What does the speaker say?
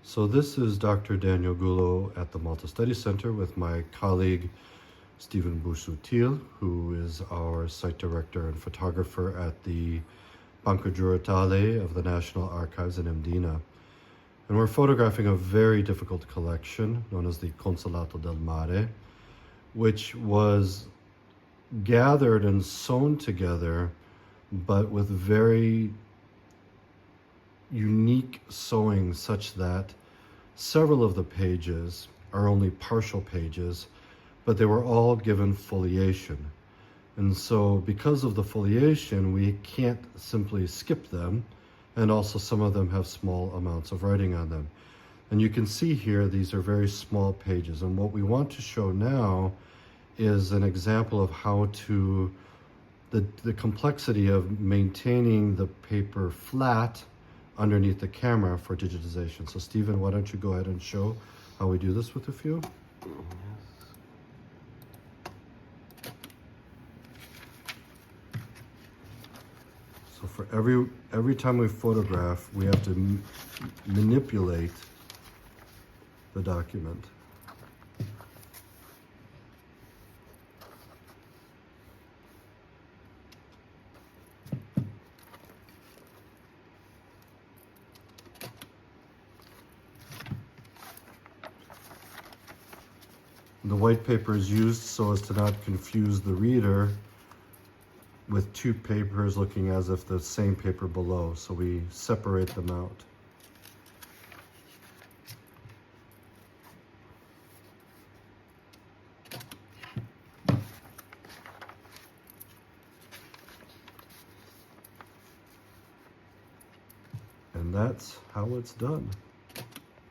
So this is Dr. Daniel Gulo at the Malta Study Center with my colleague Stephen Busutil, who is our site director and photographer at the Banca Giuratale of the National Archives in Mdina. And we're photographing a very difficult collection known as the Consolato del Mare, which was gathered and sewn together, but with very unique sewing such that several of the pages are only partial pages, but they were all given foliation. And so because of the foliation, we can't simply skip them, and also some of them have small amounts of writing on them. And you can see here, these are very small pages. And what we want to show now is an example of how to, the complexity of maintaining the paper flat underneath the camera for digitization. So Stephen, why don't you go ahead and show how we do this with a few? So for every time we photograph, we have to manipulate the document. The white paper is used so as to not confuse the reader with two papers looking as if the same paper below, so we separate them out. And that's how it's done.